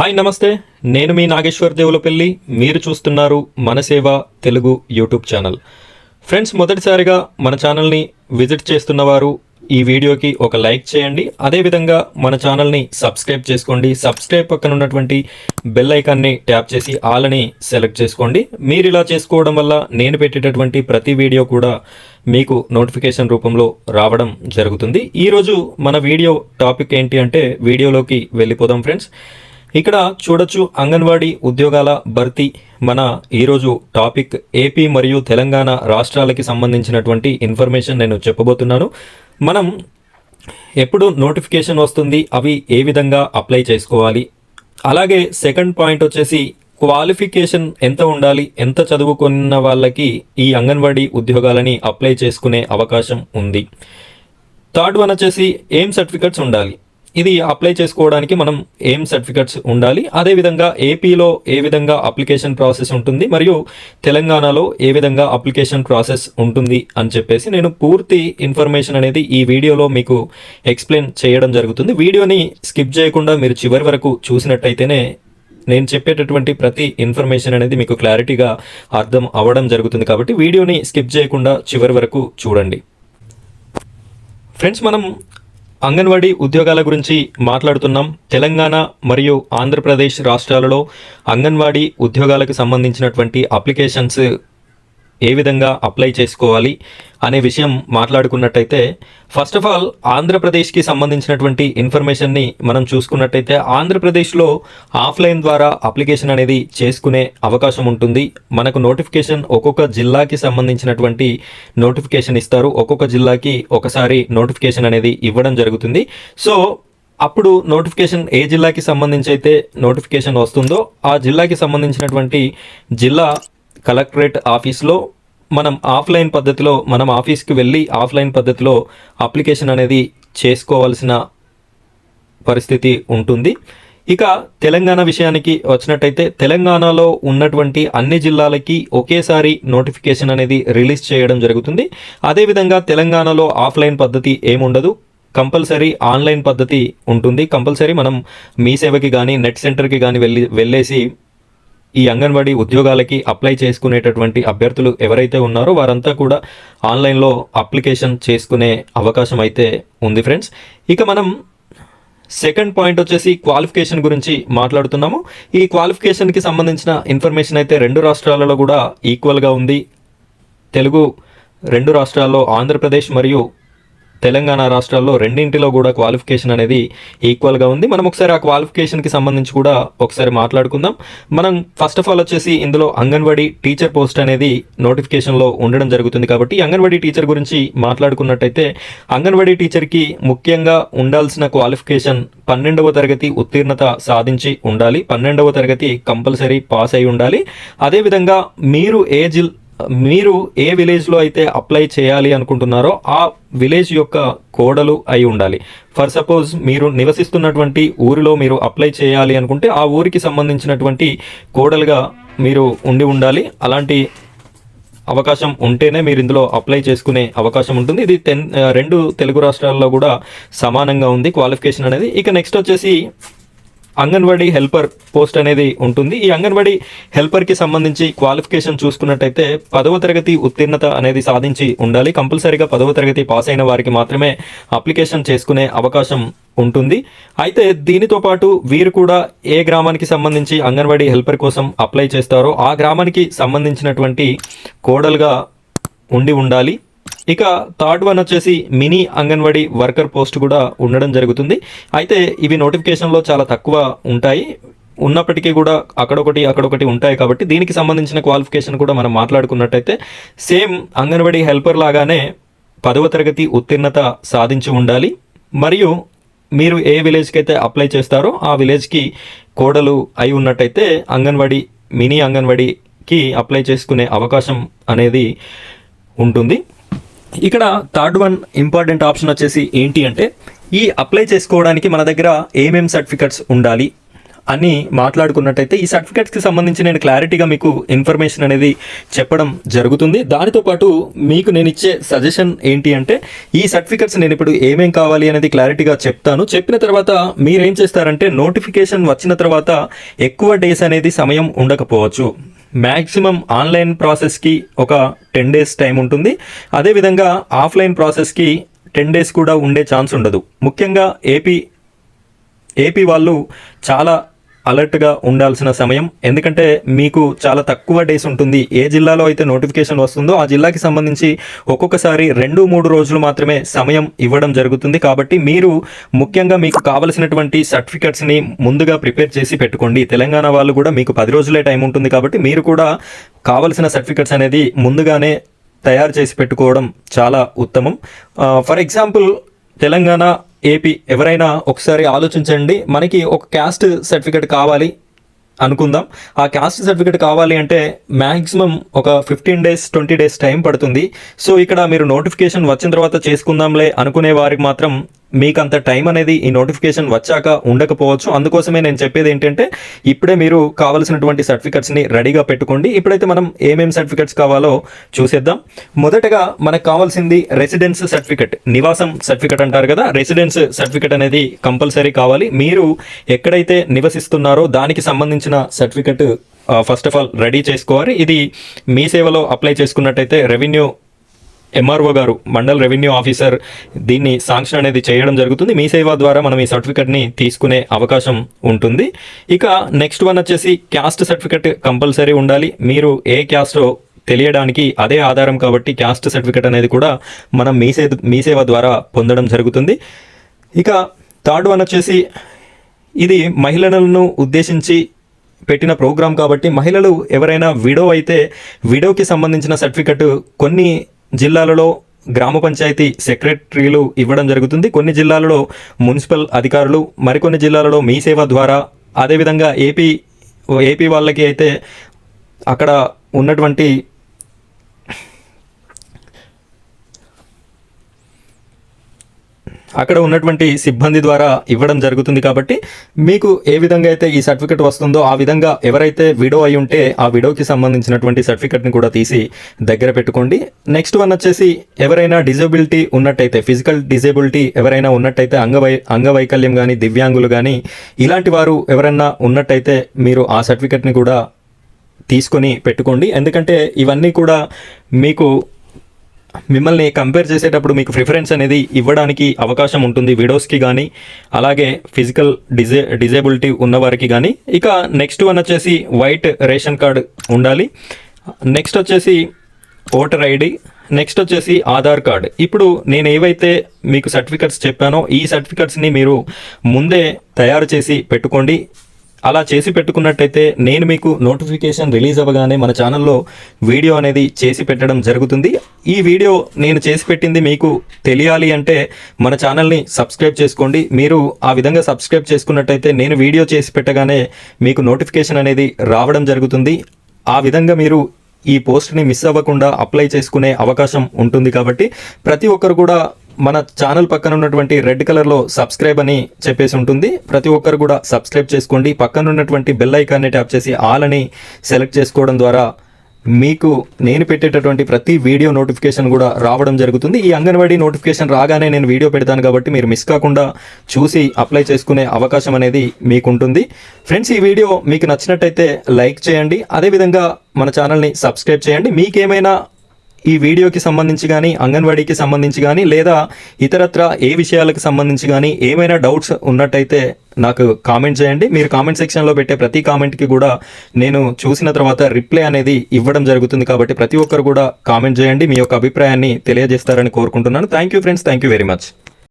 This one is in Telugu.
హాయ్ నమస్తే, నేను మీ నాగేశ్వర్ దేవులపల్లి. మీరు చూస్తున్నారు మన సేవ తెలుగు యూట్యూబ్ ఛానల్. ఫ్రెండ్స్, మొదటిసారిగా మన ఛానల్ని విజిట్ చేస్తున్నవారు ఈ వీడియోకి ఒక లైక్ చేయండి. అదేవిధంగా మన ఛానల్ని సబ్స్క్రైబ్ చేసుకోండి. సబ్స్క్రైబ్ పక్కన ఉన్నటువంటి బెల్ ఐకాన్ని ట్యాప్ చేసి ఆల్ అని సెలెక్ట్ చేసుకోండి. మీరు ఇలా చేసుకోవడం వల్ల నేను పెట్టేటటువంటి ప్రతి వీడియో కూడా మీకు నోటిఫికేషన్ రూపంలో రావడం జరుగుతుంది. ఈరోజు మన వీడియో టాపిక్ ఏంటి అంటే వీడియోలోకి వెళ్ళిపోదాం ఫ్రెండ్స్. ఇక్కడ చూడొచ్చు, అంగన్వాడీ ఉద్యోగాల భర్తీ మన ఈరోజు టాపిక్. ఏపీ మరియు తెలంగాణ రాష్ట్రాలకి సంబంధించినటువంటి ఇన్ఫర్మేషన్ నేను చెప్పబోతున్నాను. మనం ఎప్పుడు నోటిఫికేషన్ వస్తుంది, అవి ఏ విధంగా అప్లై చేసుకోవాలి, అలాగే సెకండ్ పాయింట్ వచ్చేసి క్వాలిఫికేషన్ ఎంత ఉండాలి, ఎంత చదువుకున్న వాళ్ళకి ఈ అంగన్వాడీ ఉద్యోగాలని అప్లై చేసుకునే అవకాశం ఉంది. థర్డ్ వన్ వచ్చేసి ఏం సర్టిఫికెట్స్ ఉండాలి, ఇది అప్లై చేసుకోవడానికి మనం ఏం సర్టిఫికెట్స్ ఉండాలి, అదేవిధంగా ఏపీలో ఏ విధంగా అప్లికేషన్ ప్రాసెస్ ఉంటుంది మరియు తెలంగాణలో ఏ విధంగా అప్లికేషన్ ప్రాసెస్ ఉంటుంది అని చెప్పేసి నేను పూర్తి ఇన్ఫర్మేషన్ అనేది ఈ వీడియోలో మీకు ఎక్స్ప్లెయిన్ చేయడం జరుగుతుంది. వీడియోని స్కిప్ చేయకుండా మీరు చివరి వరకు చూసినట్టయితేనే నేను చెప్పేటటువంటి ప్రతి ఇన్ఫర్మేషన్ అనేది మీకు క్లారిటీగా అర్థం అవ్వడం జరుగుతుంది. కాబట్టి వీడియోని స్కిప్ చేయకుండా చివరి వరకు చూడండి. ఫ్రెండ్స్, మనం అంగన్వాడీ ఉద్యోగాల గురించి మాట్లాడుతున్నాం. తెలంగాణ మరియు ఆంధ్రప్రదేశ్ రాష్ట్రాలలో అంగన్వాడీ ఉద్యోగాలకు సంబంధించినటువంటి అప్లికేషన్స్ ఏ విధంగా అప్లై చేసుకోవాలి అనే విషయం మాట్లాడుకున్నట్టయితే, ఫస్ట్ ఆఫ్ ఆల్ ఆంధ్రప్రదేశ్కి సంబంధించినటువంటి ఇన్ఫర్మేషన్ని మనం చూసుకున్నట్టయితే, ఆంధ్రప్రదేశ్లో ఆఫ్లైన్ ద్వారా అప్లికేషన్ అనేది చేసుకునే అవకాశం ఉంటుంది. మనకు నోటిఫికేషన్ ఒక్కొక్క జిల్లాకి సంబంధించినటువంటి నోటిఫికేషన్ ఇస్తారు. ఒక్కొక్క జిల్లాకి ఒకసారి నోటిఫికేషన్ అనేది ఇవ్వడం జరుగుతుంది. సో అప్పుడు నోటిఫికేషన్ ఏ జిల్లాకి సంబంధించి అయితే నోటిఫికేషన్ వస్తుందో ఆ జిల్లాకి సంబంధించినటువంటి జిల్లా కలెక్టరేట్ ఆఫీస్లో మనం ఆఫ్లైన్ పద్ధతిలో మనం ఆఫీస్కి వెళ్ళి ఆఫ్లైన్ పద్ధతిలో అప్లికేషన్ అనేది చేసుకోవాల్సిన పరిస్థితి ఉంటుంది. ఇక తెలంగాణ విషయానికి వచ్చినట్టయితే, తెలంగాణలో ఉన్నటువంటి అన్ని జిల్లాలకి ఒకేసారి నోటిఫికేషన్ అనేది రిలీజ్ చేయడం జరుగుతుంది. అదేవిధంగా తెలంగాణలో ఆఫ్లైన్ పద్ధతి ఏముండదు, కంపల్సరీ ఆన్లైన్ పద్ధతి ఉంటుంది. కంపల్సరీ మనం మీ సేవకి కానీ నెట్ సెంటర్కి కానీ వెళ్ళేసి ఈ అంగన్వాడీ ఉద్యోగాలకి అప్లై చేసుకునేటటువంటి అభ్యర్థులు ఎవరైతే ఉన్నారో వారంతా కూడా ఆన్లైన్లో అప్లికేషన్ చేసుకునే అవకాశం అయితే ఉంది ఫ్రెండ్స్. ఇక మనం సెకండ్ పాయింట్ వచ్చేసి క్వాలిఫికేషన్ గురించి మాట్లాడుతున్నాము. ఈ క్వాలిఫికేషన్కి సంబంధించిన ఇన్ఫర్మేషన్ అయితే రెండు రాష్ట్రాలలో కూడా ఈక్వల్గా ఉంది. తెలుగు రెండు రాష్ట్రాల్లో, ఆంధ్రప్రదేశ్ మరియు తెలంగాణ రాష్ట్రాల్లో రెండింటిలో కూడా క్వాలిఫికేషన్ అనేది ఈక్వల్గా ఉంది. మనం ఒకసారి ఆ క్వాలిఫికేషన్కి సంబంధించి కూడా ఒకసారి మాట్లాడుకుందాం. మనం ఫస్ట్ ఆఫ్ ఆల్ వచ్చేసి ఇందులో అంగన్వాడీ టీచర్ పోస్ట్ అనేది నోటిఫికేషన్లో ఉండడం జరుగుతుంది. కాబట్టి అంగన్వాడీ టీచర్ గురించి మాట్లాడుకున్నట్టయితే, అంగన్వాడీ టీచర్కి ముఖ్యంగా ఉండాల్సిన క్వాలిఫికేషన్ 12వ తరగతి ఉత్తీర్ణత సాధించి ఉండాలి. 12వ తరగతి కంపల్సరీ పాస్ అయి ఉండాలి. అదేవిధంగా మీరు ఏ విలేజ్లో అయితే అప్లై చేయాలి అనుకుంటున్నారో ఆ విలేజ్ యొక్క కోడలు అయి ఉండాలి. ఫర్ సపోజ్ మీరు నివసిస్తున్నటువంటి ఊరిలో మీరు అప్లై చేయాలి అనుకుంటే ఆ ఊరికి సంబంధించినటువంటి కోడలుగా మీరు ఉండాలి. అలాంటి అవకాశం ఉంటేనే మీరు ఇందులో అప్లై చేసుకునే అవకాశం ఉంటుంది. ఇది రెండు తెలుగు రాష్ట్రాల్లో కూడా సమానంగా ఉంది క్వాలిఫికేషన్ అనేది. ఇక నెక్స్ట్ వచ్చేసి అంగన్వాడీ హెల్పర్ పోస్ట్ అనేది ఉంటుంది. ఈ అంగన్వాడీ హెల్పర్కి సంబంధించి క్వాలిఫికేషన్ చూసుకున్నట్టయితే 10వ తరగతి ఉత్తీర్ణత అనేది సాధించి ఉండాలి. కంపల్సరీగా 10వ తరగతి పాస్ అయిన వారికి మాత్రమే అప్లికేషన్ చేసుకునే అవకాశం ఉంటుంది. అయితే దీనితో పాటు వీరు కూడా ఏ గ్రామానికి సంబంధించి అంగన్వాడీ హెల్పర్ కోసం అప్లై చేస్తారో ఆ గ్రామానికి సంబంధించినటువంటి కోడలుగా ఉండాలి. ఇక థర్డ్ వన్ వచ్చేసి మినీ అంగన్వాడీ వర్కర్ పోస్ట్ కూడా ఉండడం జరుగుతుంది. అయితే ఇవి నోటిఫికేషన్లో చాలా తక్కువ ఉంటాయి, ఉన్నప్పటికీ కూడా అక్కడొకటి ఉంటాయి. కాబట్టి దీనికి సంబంధించిన క్వాలిఫికేషన్ కూడా మనం మాట్లాడుకున్నట్టయితే సేమ్ అంగన్వాడీ హెల్పర్ లాగానే 10వ తరగతి ఉత్తీర్ణత సాధించి ఉండాలి. మరియు మీరు ఏ విలేజ్కి అయితే అప్లై చేస్తారో ఆ విలేజ్కి కోడలు అయి ఉన్నట్టయితే మినీ అంగన్వాడీకి అప్లై చేసుకునే అవకాశం అనేది ఉంటుంది. ఇక్కడ థర్డ్ వన్ ఇంపార్టెంట్ ఆప్షన్ వచ్చేసి ఏంటి అంటే, ఈ అప్లై చేసుకోవడానికి మన దగ్గర ఏమేం సర్టిఫికెట్స్ ఉండాలి అని మాట్లాడుకున్నట్టయితే ఈ సర్టిఫికేట్స్కి సంబంధించి నేను క్లారిటీగా మీకు ఇన్ఫర్మేషన్ అనేది చెప్పడం జరుగుతుంది. దానితో పాటు మీకు నేను ఇచ్చే సజెషన్ ఏంటి అంటే ఈ సర్టిఫికేట్స్ నేను ఇప్పుడు ఏమేం కావాలి అనేది క్లారిటీగా చెప్తాను. చెప్పిన తర్వాత మీరేం చేస్తారంటే నోటిఫికేషన్ వచ్చిన తర్వాత ఎక్కువ డేస్ అనేది సమయం ఉండకపోవచ్చు. మ్యాక్సిమం ఆన్లైన్ ప్రాసెస్కి ఒక 10 days టైం ఉంటుంది. అదేవిధంగా ఆఫ్లైన్ ప్రాసెస్కి 10 days కూడా ఉండే ఛాన్స్ ఉండదు. ముఖ్యంగా ఏపీ వాళ్ళు చాలా అలర్ట్గా ఉండాల్సిన సమయం. ఎందుకంటే మీకు చాలా తక్కువ డేస్ ఉంటుంది. ఏ జిల్లాలో అయితే నోటిఫికేషన్ వస్తుందో ఆ జిల్లాకి సంబంధించి ఒక్కొక్కసారి 2-3 రోజులు మాత్రమే సమయం ఇవ్వడం జరుగుతుంది. కాబట్టి మీరు ముఖ్యంగా మీకు కావలసినటువంటి సర్టిఫికెట్స్ని ముందుగా ప్రిపేర్ చేసి పెట్టుకోండి. తెలంగాణ వాళ్ళు కూడా మీకు 10 రోజులే టైం ఉంటుంది. కాబట్టి మీరు కూడా కావలసిన సర్టిఫికెట్స్ అనేది ముందుగానే తయారు చేసి పెట్టుకోవడం చాలా ఉత్తమం. ఫర్ ఎగ్జాంపుల్ తెలంగాణ, ఏపీ ఎవరైనా ఒకసారి ఆలోచించండి. మనకి ఒక క్యాస్ట్ సర్టిఫికేట్ కావాలి అనుకుందాం. ఆ క్యాస్ట్ సర్టిఫికేట్ కావాలి అంటే మ్యాక్సిమం ఒక 15 days 20 days టైం పడుతుంది. సో ఇక్కడ మీరు నోటిఫికేషన్ వచ్చిన తర్వాత చేసుకుందాంలే అనుకునే వారికి మాత్రం మీకు అంత టైం అనేది ఈ నోటిఫికేషన్ వచ్చాక ఉండకపోవచ్చు. అందుకోసమే నేను చెప్పేది ఏంటంటే ఇప్పుడే మీరు కావాల్సినటువంటి సర్టిఫికెట్స్ని రెడీగా పెట్టుకోండి. ఇప్పుడైతే మనం ఏమేమి సర్టిఫికెట్స్ కావాలో చూసేద్దాం. మొదటగా మనకు కావాల్సింది రెసిడెన్స్ సర్టిఫికెట్, నివాసం సర్టిఫికెట్ అంటారు కదా. రెసిడెన్స్ సర్టిఫికెట్ అనేది కంపల్సరీ కావాలి. మీరు ఎక్కడైతే నివసిస్తున్నారో దానికి సంబంధించిన certificate first of all ready చేసుకోవాలి. ఇది మీ సేవలో అప్లై చేసుకున్నట్టయితే రెవెన్యూ ఎంఆర్ఓ గారు, మండల్ రెవెన్యూ ఆఫీసర్ దీన్ని శాంక్షన్ అనేది చేయడం జరుగుతుంది. మీ సేవ ద్వారా మనం ఈ సర్టిఫికెట్ని తీసుకునే అవకాశం ఉంటుంది. ఇక నెక్స్ట్ వన్ వచ్చేసి క్యాస్ట్ సర్టిఫికెట్ కంపల్సరీ ఉండాలి. మీరు ఏ క్యాస్టో తెలియడానికి అదే ఆధారం కాబట్టి క్యాస్ట్ సర్టిఫికెట్ అనేది కూడా మనం మీ సేవ ద్వారా పొందడం జరుగుతుంది. ఇక థర్డ్ వన్ వచ్చేసి ఇది మహిళలను ఉద్దేశించి పెట్టిన ప్రోగ్రాం కాబట్టి మహిళలు ఎవరైనా విడో అయితే విడోకి సంబంధించిన సర్టిఫికెట్ కొన్ని జిల్లాలలో గ్రామ పంచాయతీ సెక్రటరీలు ఇవ్వడం జరుగుతుంది. కొన్ని జిల్లాలలో మున్సిపల్ అధికారులు, మరికొన్ని జిల్లాలలో మీ సేవ ద్వారా, అదేవిధంగా ఏపీ వాళ్ళకి అయితే అక్కడ ఉన్నటువంటి సిబ్బంది ద్వారా ఇవ్వడం జరుగుతుంది. కాబట్టి మీకు ఏ విధంగా అయితే ఈ సర్టిఫికెట్ వస్తుందో ఆ విధంగా ఎవరైతే విడో అయి ఉంటే ఆ విడోకి సంబంధించినటువంటి సర్టిఫికెట్ని కూడా తీసి దగ్గర పెట్టుకోండి. నెక్స్ట్ వన్ వచ్చేసి ఎవరైనా డిజేబిలిటీ ఉన్నట్టయితే, ఫిజికల్ డిజేబిలిటీ ఎవరైనా ఉన్నట్టయితే, అంగవైకల్యం కానీ, దివ్యాంగులు కానీ ఇలాంటి వారు ఎవరైనా ఉన్నట్టయితే మీరు ఆ సర్టిఫికెట్ని కూడా తీసుకొని పెట్టుకోండి. ఎందుకంటే ఇవన్నీ కూడా మీకు మిమ్మల్ని కంపేర్ చేసేటప్పుడు మీకు ప్రిఫరెన్స్ అనేది ఇవ్వడానికి అవకాశం ఉంటుంది, విడోస్కి కానీ అలాగే ఫిజికల్ డిజేబిలిటీ ఉన్నవారికి కానీ. ఇక నెక్స్ట్ వన్ వచ్చేసి వైట్ రేషన్ కార్డు ఉండాలి. నెక్స్ట్ వచ్చేసి ఓటర్ ఐడి, నెక్స్ట్ వచ్చేసి ఆధార్ కార్డ్. ఇప్పుడు నేను ఏవైతే మీకు సర్టిఫికెట్స్ చెప్పానో ఈ సర్టిఫికెట్స్ని మీరు ముందే తయారు చేసి పెట్టుకోండి. అలా చేసి పెట్టుకున్నట్టయితే నేను మీకు నోటిఫికేషన్ రిలీజ్ అవ్వగానే మన ఛానల్లో వీడియో అనేది చేసి పెట్టడం జరుగుతుంది. ఈ వీడియో నేను చేసి పెట్టింది మీకు తెలియాలి అంటే మన ఛానల్ని సబ్స్క్రైబ్ చేసుకోండి. మీరు ఆ విధంగా సబ్స్క్రైబ్ చేసుకున్నట్టయితే నేను వీడియో చేసి పెట్టగానే మీకు నోటిఫికేషన్ అనేది రావడం జరుగుతుంది. ఆ విధంగా మీరు ఈ పోస్ట్ని మిస్ అవ్వకుండా అప్లై చేసుకునే అవకాశం ఉంటుంది. కాబట్టి ప్రతి ఒక్కరు కూడా మన ఛానల్ పక్కన ఉన్నటువంటి రెడ్ కలర్లో సబ్స్క్రైబ్ అని చెప్పేసి ఉంటుంది. ప్రతి ఒక్కరు కూడా సబ్స్క్రైబ్ చేసుకోండి. పక్కన ఉన్నటువంటి బెల్ ఐకాన్ని ట్యాప్ చేసి ఆల్ అని సెలెక్ట్ చేసుకోవడం ద్వారా మీకు నేను పెట్టేటటువంటి ప్రతి వీడియో నోటిఫికేషన్ కూడా రావడం జరుగుతుంది. ఈ అంగన్వాడీ నోటిఫికేషన్ రాగానే నేను వీడియో పెడతాను కాబట్టి మీరు మిస్ కాకుండా చూసి అప్లై చేసుకునే అవకాశం అనేది మీకు ఉంటుంది. ఫ్రెండ్స్, ఈ వీడియో మీకు నచ్చినట్టయితే లైక్ చేయండి. అదేవిధంగా మన ఛానల్ని సబ్స్క్రైబ్ చేయండి. మీకేమైనా ఈ వీడియోకి సంబంధించి కానీ, అంగన్వాడీకి సంబంధించి కానీ, లేదా ఇతరత్ర ఏ విషయాలకు సంబంధించి కానీ ఏమైనా డౌట్స్ ఉన్నట్టయితే నాకు కామెంట్ చేయండి. మీరు కామెంట్ సెక్షన్లో పెట్టే ప్రతి కామెంట్కి కూడా నేను చూసిన తర్వాత రిప్లై అనేది ఇవ్వడం జరుగుతుంది. కాబట్టి ప్రతి ఒక్కరు కూడా కామెంట్ చేయండి, మీ యొక్క అభిప్రాయాన్ని తెలియజేస్తారని కోరుకుంటున్నాను. Thank you friends, thank you very much.